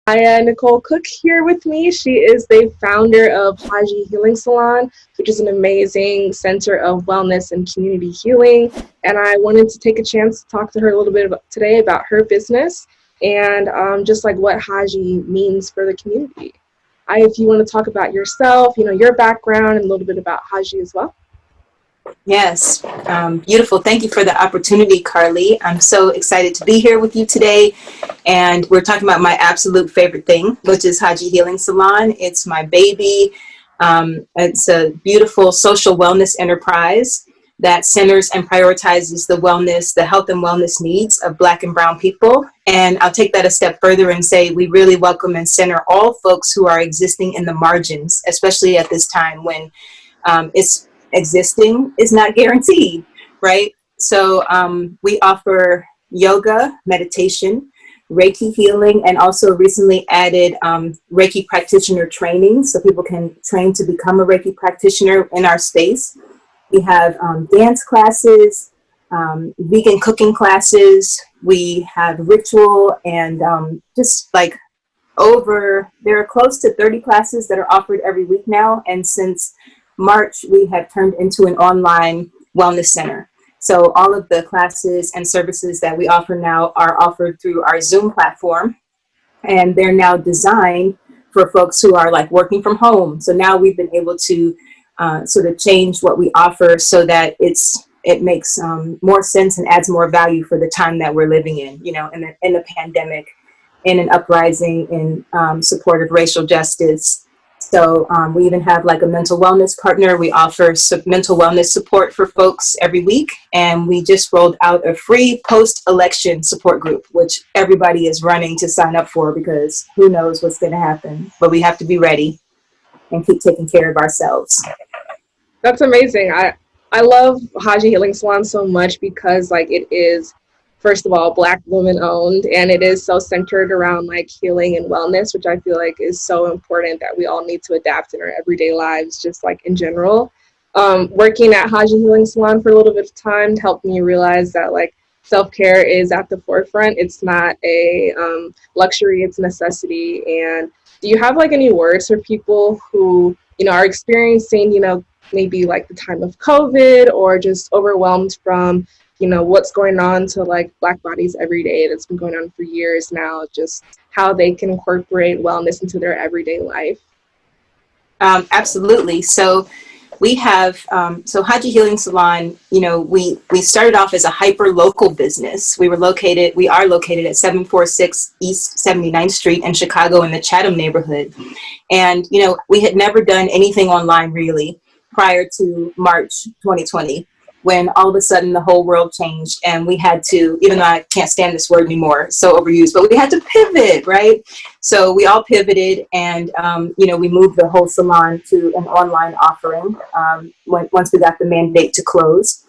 Aya-Nikole Cook here with me. She is the founder of Haji Healing Salon, which is an amazing center of wellness and community healing. And I wanted to take a chance to talk to her a little bit today about her business and just like what Haji means for the community. If you want to talk about yourself, your background and a little bit about Haji as well. Yes, beautiful. Thank you for the opportunity, Karlie. I'm so excited to be here with you today. And we're talking about my absolute favorite thing, which is Haji Healing Salon. It's my baby. It's a beautiful social wellness enterprise that centers and prioritizes the health and wellness needs of Black and Brown people. And I'll take that a step further and say we really welcome and center all folks who are existing in the margins, especially at this time when it's existing is not guaranteed, right? So we offer yoga, meditation, Reiki healing, and also recently added Reiki practitioner training so people can train to become a Reiki practitioner in our space. We have dance classes, vegan cooking classes. We have ritual and there are close to 30 classes that are offered every week now. And since March, we have turned into an online wellness center. So all of the classes and services that we offer now are offered through our Zoom platform, and they're now designed for folks who are like working from home. So now we've been able to sort of change what we offer so that it makes more sense and adds more value for the time that we're living in, in the pandemic, in an uprising, in support of racial justice. So we even have like a mental wellness partner. We offer mental wellness support for folks every week. And we just rolled out a free post-election support group, which everybody is running to sign up for because who knows what's going to happen. But we have to be ready and keep taking care of ourselves. That's amazing. I love Haji Healing Salon so much because it is, first of all, Black woman owned, and it is so centered around healing and wellness, which I feel like is so important that we all need to adapt in our everyday lives, just in general. Working at Haji Healing Salon for a little bit of time helped me realize that self-care is at the forefront. It's not a luxury, it's a necessity. And do you have any words for people who, are experiencing, maybe the time of COVID or just overwhelmed from what's going on to Black bodies every day that's been going on for years now, just how they can incorporate wellness into their everyday life? Absolutely. So we have, Haji Healing Salon, we started off as a hyper local business. We are located at 746 East 79th Street in Chicago in the Chatham neighborhood. And, we had never done anything online really prior to March 2020. When all of a sudden the whole world changed and we had to, even though I can't stand this word anymore, it's so overused, but we had to pivot, right? So we all pivoted and, we moved the whole salon to an online offering once we got the mandate to close.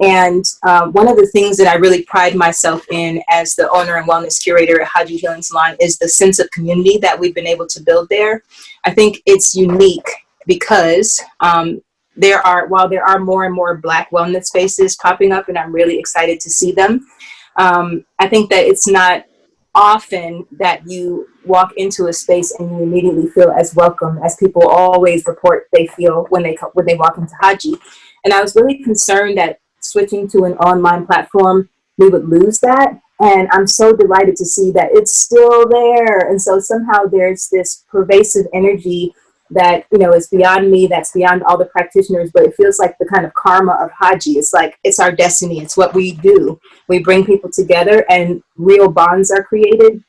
And one of the things that I really pride myself in as the owner and wellness curator at Haji Healing Salon is the sense of community that we've been able to build there. I think it's unique because while there are more and more Black wellness spaces popping up, and I'm really excited to see them, I think that it's not often that you walk into a space and you immediately feel as welcome as people always report they feel when they walk into Haji. And I was really concerned that switching to an online platform, we would lose that. And I'm so delighted to see that it's still there. And so somehow there's this pervasive energy that, is beyond me, that's beyond all the practitioners, but it feels like the kind of karma of Haji. It's it's our destiny. It's what we do. We bring people together and real bonds are created,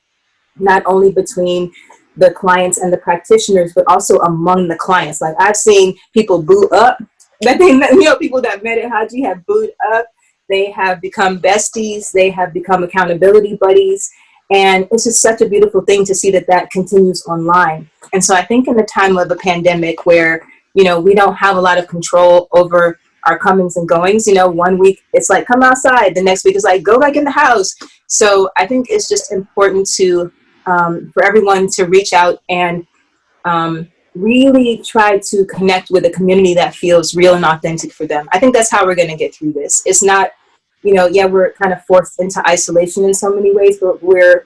not only between the clients and the practitioners, but also among the clients. I've seen people boo up. People that met at Haji have booed up. They have become besties. They have become accountability buddies. And it's just such a beautiful thing to see that continues online. And so I think in the time of a pandemic where, we don't have a lot of control over our comings and goings, 1 week it's come outside. The next week is go back in the house. So I think it's just important for everyone to reach out and really try to connect with a community that feels real and authentic for them. I think that's how we're going to get through this. It's not yeah, we're kind of forced into isolation in so many ways, but we're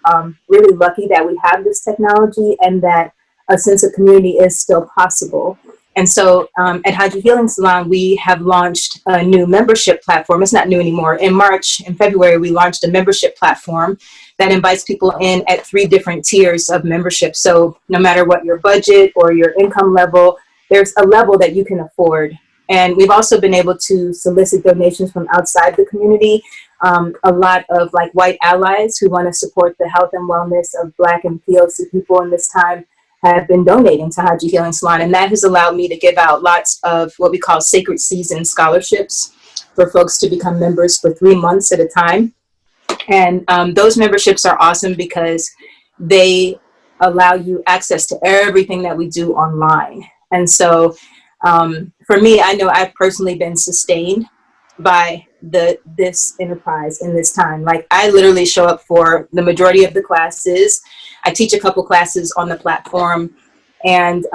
really lucky that we have this technology and that a sense of community is still possible. And so at Haji Healing Salon, we have launched a new membership platform. It's not new anymore. In March and February, we launched a membership platform that invites people in at 3 different tiers of membership. So no matter what your budget or your income level, there's a level that you can afford. And we've also been able to solicit donations from outside the community. A lot of like white allies who want to support the health and wellness of Black and POC people in this time have been donating to Haji Healing Salon. And that has allowed me to give out lots of what we call sacred season scholarships for folks to become members for 3 months at a time. And those memberships are awesome because they allow you access to everything that we do online. And so for me, I know I've personally been sustained by this enterprise in this time. Like I literally show up for the majority of the classes. I teach a couple classes on the platform, and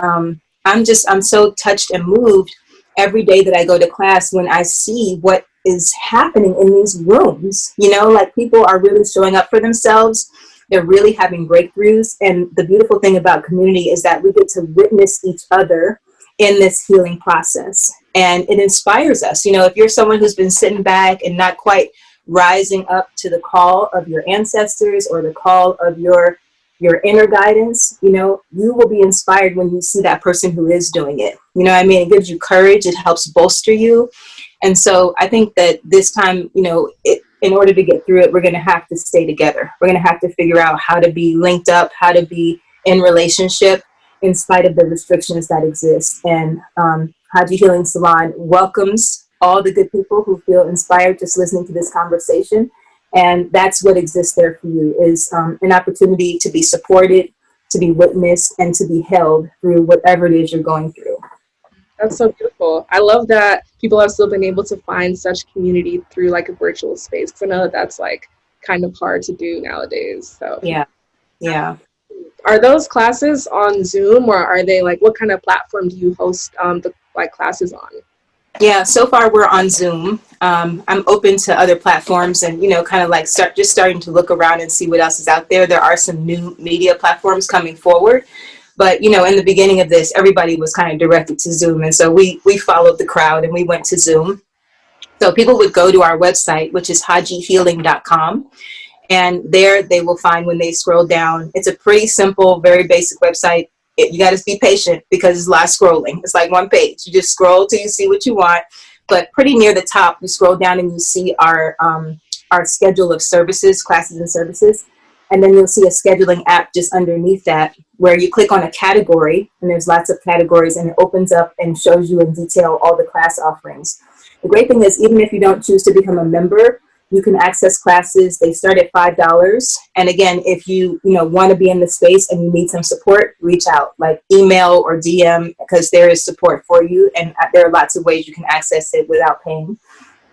I'm so touched and moved every day that I go to class when I see what is happening in these rooms. Like people are really showing up for themselves. They're really having breakthroughs. And the beautiful thing about community is that we get to witness each other in this healing process. And it inspires us. If you're someone who's been sitting back and not quite rising up to the call of your ancestors or the call of your inner guidance, you will be inspired when you see that person who is doing it. It gives you courage. It helps bolster you. And so I think that this time, in order to get through it, we're going to have to stay together. We're going to have to figure out how to be linked up, how to be in relationship in spite of the restrictions that exist. And Haji Healing Salon welcomes all the good people who feel inspired just listening to this conversation. And that's what exists there for you, is an opportunity to be supported, to be witnessed, and to be held through whatever it is you're going through. That's so beautiful. I love that people have still been able to find such community through like a virtual space. Because I know that that's like kind of hard to do nowadays. So Yeah. Are those classes on Zoom, or are they like, what kind of platform do you host the like classes on? Yeah, so far we're on Zoom. I'm open to other platforms and, kind of like starting to look around and see what else is out there. There are some new media platforms coming forward. But, in the beginning of this, everybody was kind of directed to Zoom. And so we followed the crowd and we went to Zoom. So people would go to our website, which is hajihealing.com. And there they will find, when they scroll down, it's a pretty simple, very basic website. You got to be patient because it's a lot of scrolling. It's like one page. You just scroll till you see what you want. But pretty near the top, you scroll down and you see our schedule of services, classes and services. And then you'll see a scheduling app just underneath that where you click on a category, and there's lots of categories, and it opens up and shows you in detail all the class offerings. The great thing is, even if you don't choose to become a member, you can access classes. They start at $5. And again, if you want to be in the space and you need some support, reach out, like email or DM, because there is support for you. And there are lots of ways you can access it without paying.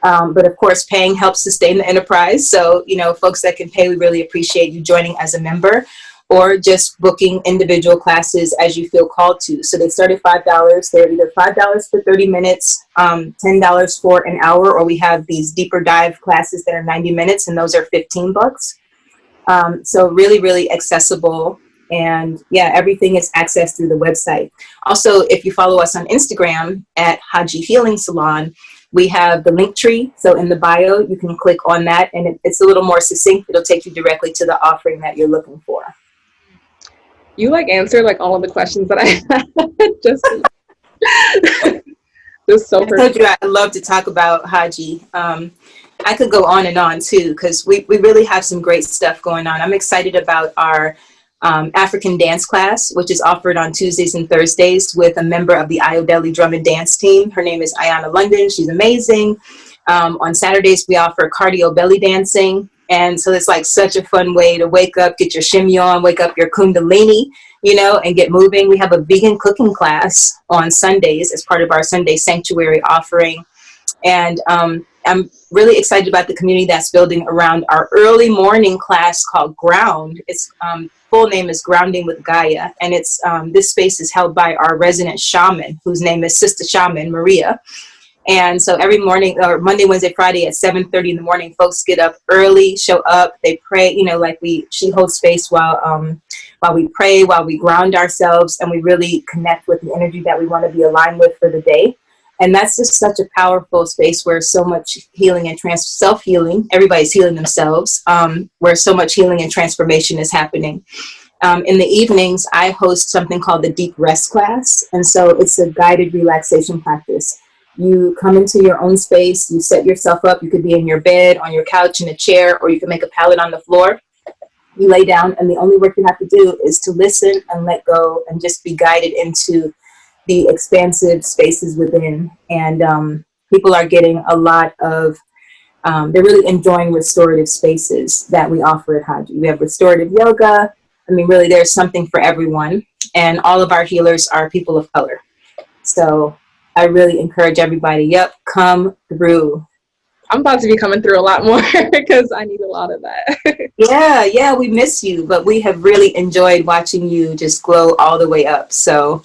But of course, paying helps sustain the enterprise. So, folks that can pay, we really appreciate you joining as a member, or just booking individual classes as you feel called to. So they start at $5. They're either $5 for 30 minutes, $10 for an hour, or we have these deeper dive classes that are 90 minutes, and those are $15. So really, really accessible. And yeah, everything is accessed through the website. Also, if you follow us on Instagram at Haji Healing Salon, we have the link tree. So in the bio, you can click on that, and it's a little more succinct. It'll take you directly to the offering that you're looking for. You like answered like all of the questions that I had. Just so I told you I love to talk about Haji. I could go on and on too, because we really have some great stuff going on. I'm excited about our African dance class, which is offered on Tuesdays and Thursdays with a member of the Aya-Nikole drum and dance team. Her name is Ayana London. She's amazing. On Saturdays, we offer cardio belly dancing. And so it's like such a fun way to wake up, get your shimmy on, wake up your kundalini, and get moving. We have a vegan cooking class on Sundays as part of our Sunday Sanctuary offering. And I'm really excited about the community that's building around our early morning class called Ground. Its full name is Grounding with Gaia. And it's this space is held by our resident shaman, whose name is Sister Shaman Maria. And so every morning, or Monday, Wednesday, Friday at 7:30 in the morning, folks get up early, show up, they pray, like she holds space while we pray, while we ground ourselves, and we really connect with the energy that we want to be aligned with for the day. And that's just such a powerful space where so much healing and self-healing, everybody's healing themselves, where so much healing and transformation is happening. In the evenings, I host something called the Deep Rest class. And so it's a guided relaxation practice. You come into your own space, you set yourself up. You could be in your bed, on your couch, in a chair, or you can make a pallet on the floor. You lay down, and the only work you have to do is to listen and let go and just be guided into the expansive spaces within. And people are getting a lot of, they're really enjoying restorative spaces that we offer at Haji. We have restorative yoga. I mean, really, there's something for everyone. And all of our healers are people of color. So I really encourage everybody, come through. I'm about to be coming through a lot more because I need a lot of that. Yeah, we miss you, but we have really enjoyed watching you just glow all the way up. So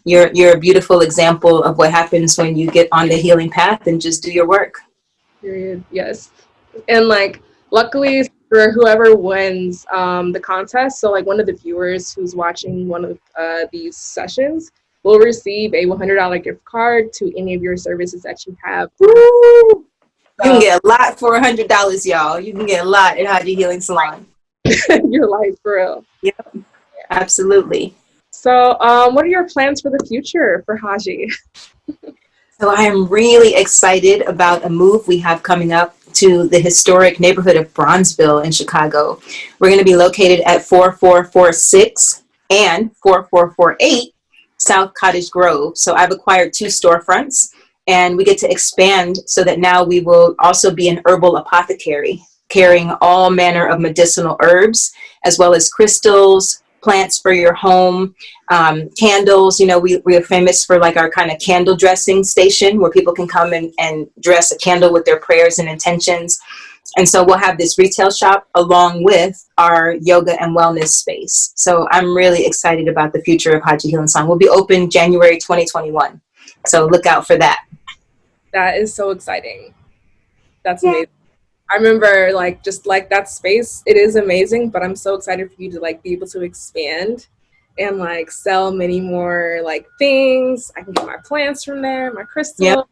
you're a beautiful example of what happens when you get on the healing path and just do your work. Period. Yes. And like, luckily for whoever wins the contest, so like one of the viewers who's watching one of these sessions will receive a $100 gift card to any of your services that you have. Woo! You can get a lot for $100, y'all. You can get a lot at Haji Healing Salon. Your life, for real. Yep, absolutely. So what are your plans for the future for Haji? So I am really excited about a move we have coming up to the historic neighborhood of Bronzeville in Chicago. We're going to be located at 4446 and 4448 South Cottage Grove. So I've acquired 2 storefronts, and we get to expand so that now we will also be an herbal apothecary, carrying all manner of medicinal herbs, as well as crystals, plants for your home, candles. We are famous for like our kind of candle dressing station where people can come and dress a candle with their prayers and intentions. And so we'll have this retail shop along with our yoga and wellness space. So I'm really excited about the future of Haji Healing Salon. We'll be open January 2021. So look out for that. That is so exciting. That's amazing. I remember just that space, it is amazing, but I'm so excited for you to be able to expand and sell many more things. I can get my plants from there, my crystals. Yep.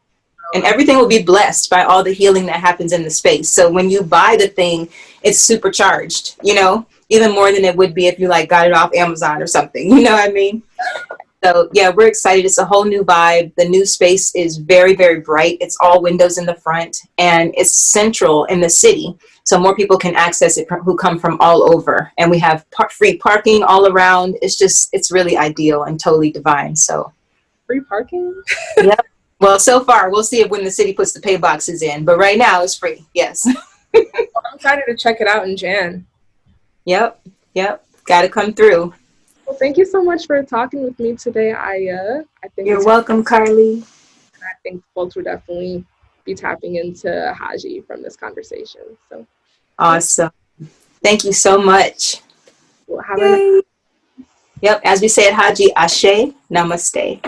And everything will be blessed by all the healing that happens in the space. So when you buy the thing, it's supercharged, even more than it would be if you got it off Amazon or something. You know what I mean? So yeah, we're excited. It's a whole new vibe. The new space is very, very bright. It's all windows in the front, and it's central in the city. So more people can access it who come from all over. And we have free parking all around. It's really ideal and totally divine. So free parking? Yep. Well, so far, we'll see if when the city puts the pay boxes in. But right now, it's free. Yes. I'm excited to check it out in Jan. Yep. Got to come through. Well, thank you so much for talking with me today, Aya. I think you're welcome, Karlie. I think folks will definitely be tapping into Haji from this conversation. So awesome. Thank you so much. Well, have a Yep. As we say at Haji, Ashe, Namaste.